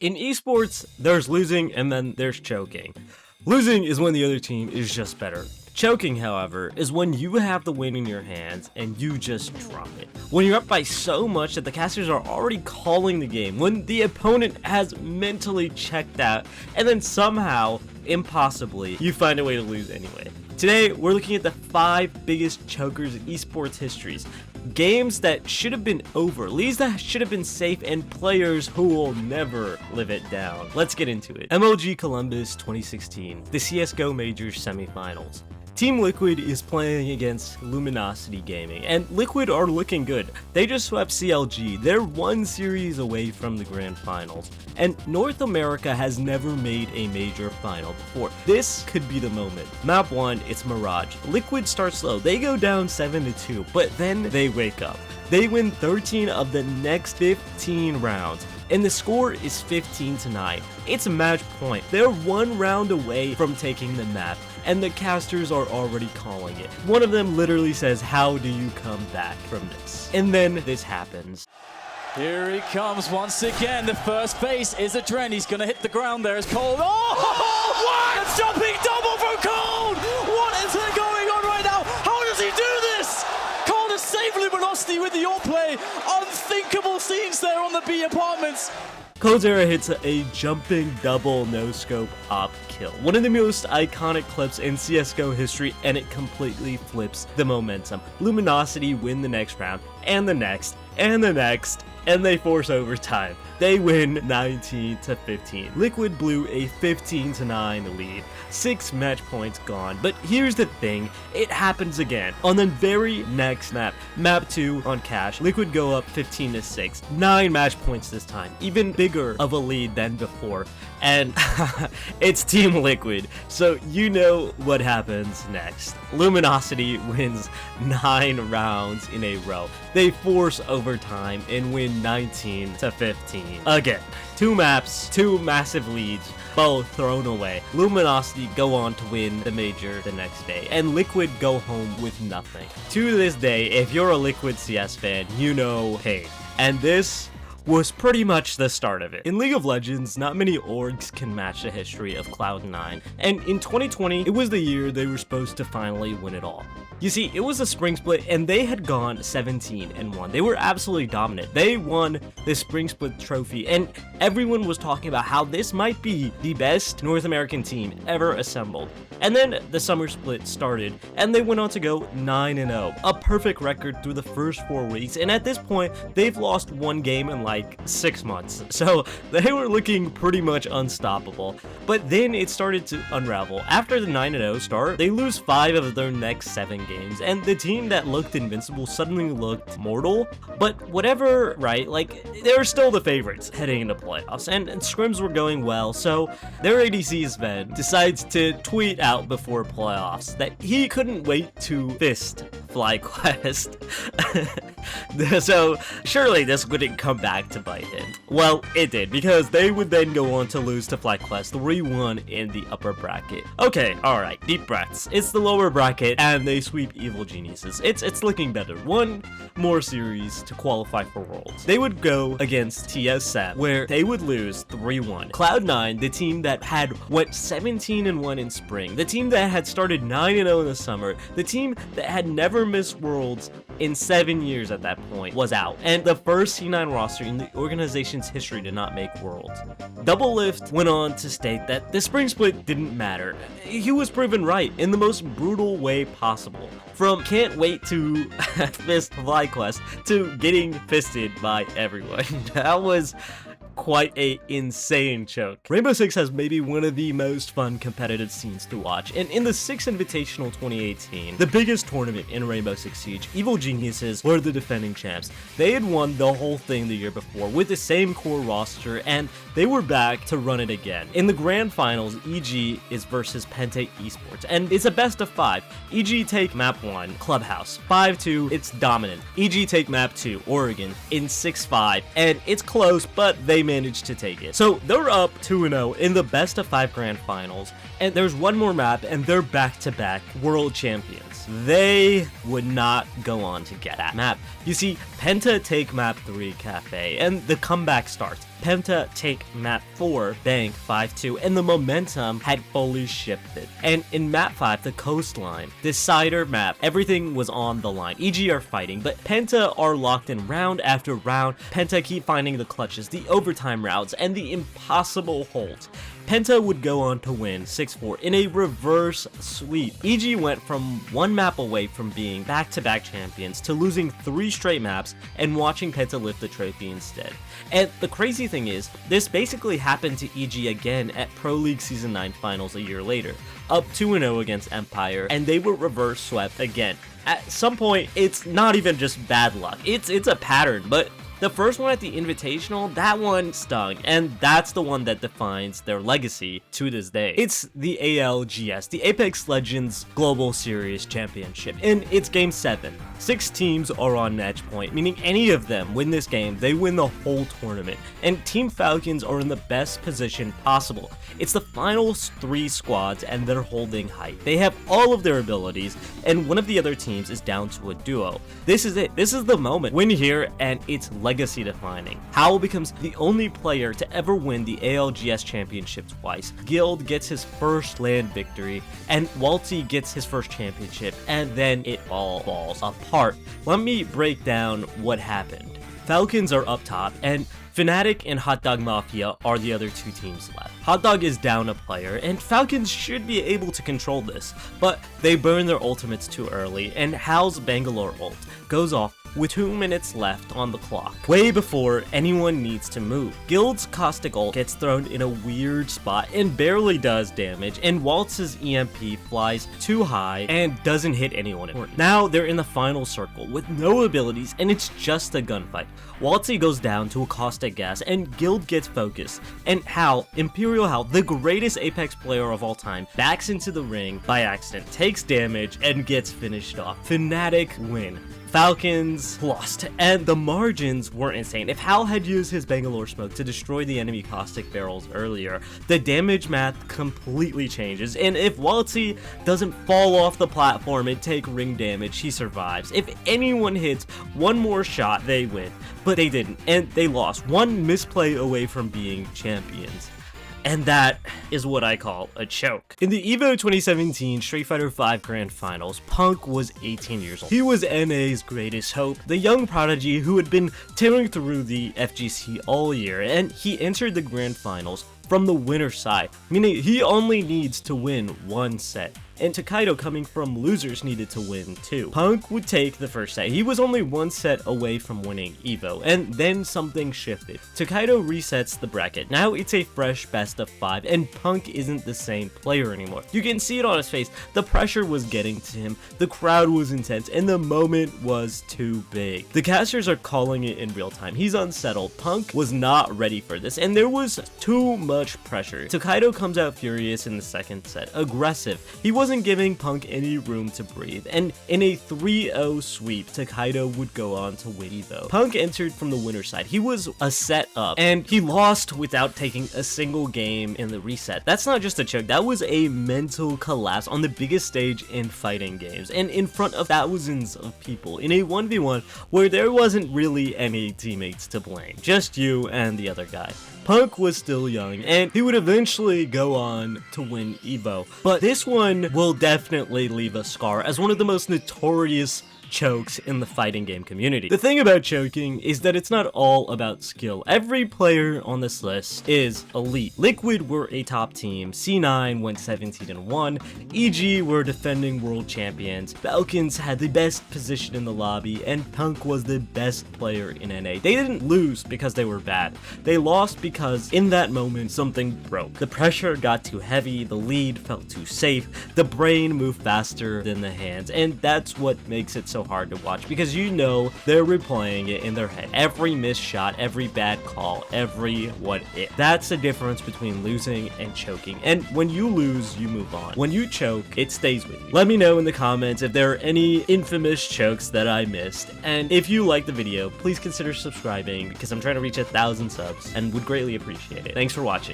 In esports, there's losing and then there's choking. Losing is when the other team is just better. Choking, however, is when you have the win in your hands and you just drop it. When you're up by so much that the casters are already calling the game, when the opponent has mentally checked out, and then somehow, impossibly, you find a way to lose anyway. Today, we're looking at the 5 biggest chokers in esports histories. Games that should have been over, leads that should have been safe, and players who will never live it down. Let's get into it. MLG Columbus 2016, the CSGO Majors semifinals. Team Liquid is playing against Luminosity Gaming, and Liquid are looking good. They just swept CLG. They're 1 series away from the grand finals, and North America has never made a major final before. This could be the moment. Map 1, it's Mirage. Liquid starts slow. They go down 7-2, but then they wake up. They win 13 of the next 15 rounds. And the score is 15-9. It's a match point. They're 1 round away from taking the map, and the casters are already calling it. One of them literally says, "How do you come back from this?" And then this happens. Here he comes once again. The first base is a Dren. He's gonna hit the ground there as Cold. Oh, what? A jumping double from Cold! What is going on right now? How does he do this? Cold has saved Luminosity with the all play. Unthinkable scenes there on the B apartments. Coldera hits a jumping double no-scope op kill. One of the most iconic clips in CSGO history, and it completely flips the momentum. Luminosity win the next round, and the next, and the next, and they force overtime. They win 19-15. Liquid blew a 15-9 lead. 6 match points gone. But here's the thing, it happens again. On the very next map, map 2 on Cash, Liquid go up 15-6. 9 match points this time. Even bigger of a lead than before. And it's Team Liquid, so you know what happens next. Luminosity wins 9 rounds in a row. They force overtime and win 19-15. Again, 2 maps, 2 massive leads, both thrown away. Luminosity go on to win the major the next day, and Liquid go home with nothing. To this day, if you're a Liquid CS fan, you know pain. And this was pretty much the start of it. In League of Legends, not many orgs can match the history of Cloud9, and in 2020, it was the year they were supposed to finally win it all. You see, it was a spring split, and they had gone 17-1. They were absolutely dominant. They won the spring split trophy, and everyone was talking about how this might be the best North American team ever assembled. And then the summer split started, and they went on to go 9-0, a perfect record through the first 4 weeks, and at this point, they've lost 1 game in like 6 months. So they were looking pretty much unstoppable. But then it started to unravel. After the 9-0 start, they lose 5 of their next 7 games, and the team that looked invincible suddenly looked mortal. But whatever, right? Like, they were still the favorites heading into playoffs, and scrims were going well, so their ADC Sven decides to tweet out before playoffs that he couldn't wait to fist FlyQuest. So surely this wouldn't come back to bite him. Well, it did, because they would then go on to lose to FlyQuest 3-1 in the upper bracket. Okay, alright, deep breaths. It's the lower bracket, and they sweep Evil Geniuses. It's looking better. 1 more series to qualify for Worlds. They would go against TSM, where they would lose 3-1. Cloud9, the team that had went 17-1 in spring, the team that had started 9-0 in the summer, the team that had never missed Worlds in 7 years at that point, was out, and the first C9 roster in the organization's history to not make Worlds. Double Lift went on to state that the spring split didn't matter. He was proven right in the most brutal way possible. From can't wait to fist FlyQuest to getting fisted by everyone. That was quite a insane choke. Rainbow Six has maybe one of the most fun competitive scenes to watch, and in the Six Invitational 2018, the biggest tournament in Rainbow Six Siege, Evil Geniuses were the defending champs. They had won the whole thing the year before with the same core roster, and they were back to run it again. In the grand finals, EG is versus Penta Esports, and it's a best of 5. EG take map 1, Clubhouse, 5-2, it's dominant. EG take map 2, Oregon, in 6-5, and it's close, but they managed to take it. So they're up 2-0 in the best of 5 grand finals, and there's 1 more map, and they're back-to-back world champions. They would not go on to get that map. You see, Penta take map 3 Cafe, and the comeback starts. Penta take map 4, bank 5-2, and the momentum had fully shifted. And in map 5, the coastline, decider map, everything was on the line. EG are fighting, but Penta are locked in round after round. Penta keep finding the clutches, the overtime routes, and the impossible holds. Penta would go on to win 6-4 in a reverse sweep. EG went from one map away from being back-to-back champions to losing 3 straight maps and watching Penta lift the trophy instead. And the crazy thing is, this basically happened to EG again at Pro League Season 9 Finals a year later, up 2-0 against Empire, and they were reverse swept again. At some point, it's not even just bad luck, it's a pattern, but the first one at the Invitational, that one stung, and that's the one that defines their legacy to this day. It's the ALGS, the Apex Legends Global Series Championship, and it's Game 7. 6 teams are on match point, meaning any of them win this game, they win the whole tournament, and Team Falcons are in the best position possible. It's the final 3 squads, and they're holding height. They have all of their abilities, and one of the other teams is down to a duo. This is it. This is the moment. Win here, and it's legacy defining. Howl becomes the only player to ever win the ALGS Championship twice. Guild gets his first land victory, and Walty gets his first championship, and then it all falls apart. Let me break down what happened. Falcons are up top, and Fnatic and Hot Dog Mafia are the other 2 teams left. Hot Dog is down a player, and Falcons should be able to control this, but they burn their ultimates too early, and Howl's Bangalore ult goes off with 2 minutes left on the clock, way before anyone needs to move. Guild's Caustic ult gets thrown in a weird spot and barely does damage, and Waltz's EMP flies too high and doesn't hit anyone important. Now they're in the final circle with no abilities, and it's just a gunfight. Waltzy goes down to a caustic gas, and Guild gets focused, and Howl, Imperial Howl, the greatest Apex player of all time, backs into the ring by accident, takes damage, and gets finished off. Fnatic win. Falcons lost, and the margins were insane. If Howl had used his Bangalore smoke to destroy the enemy caustic barrels earlier, the damage math completely changes, and if Waltzy doesn't fall off the platform and take ring damage, he survives. If anyone hits one more shot, they win, but they didn't, and they lost, one misplay away from being champions. And that is what I call a choke. In the EVO 2017 Street Fighter V Grand Finals, Punk was 18 years old. He was NA's greatest hope, the young prodigy who had been tearing through the FGC all year, and he entered the Grand Finals from the winner's side, meaning he only needs to win 1 set. And Tokido, coming from losers, needed to win 2. Punk would take the first set. He was only 1 set away from winning EVO, and then something shifted. Tokido resets the bracket. Now it's a fresh best of 5, and Punk isn't the same player anymore. You can see it on his face. The pressure was getting to him, the crowd was intense, and the moment was too big. The casters are calling it in real time. He's unsettled. Punk was not ready for this, and there was too much pressure. Tokido comes out furious in the second set, aggressive. He wasn't giving Punk any room to breathe, and in a 3-0 sweep, Tokido would go on to win EVO. Punk entered from the winner's side. He was a set up, and he lost without taking a single game in the reset. That's not just a choke, that was a mental collapse on the biggest stage in fighting games, and in front of thousands of people, in a 1v1 where there wasn't really any teammates to blame, just you and the other guy. Punk was still young, and he would eventually go on to win EVO, but this one will definitely leave a scar as one of the most notorious chokes in the fighting game community. The thing about choking is that it's not all about skill. Every player on this list is elite. Liquid were a top team, C9 went 17-1, EG were defending world champions, Falcons had the best position in the lobby, and Punk was the best player in NA. They didn't lose because they were bad. They lost because in that moment something broke. The pressure got too heavy, the lead felt too safe, the brain moved faster than the hands, and that's what makes it so hard to watch, because you know they're replaying it in their head. Every missed shot, every bad call, every what if. That's the difference between losing and choking, and when you lose, you move on. When you choke, it stays with you. Let me know in the comments if there are any infamous chokes that I missed, and if you liked the video, please consider subscribing, because I'm trying to reach 1,000 subs and would greatly appreciate it. Thanks for watching.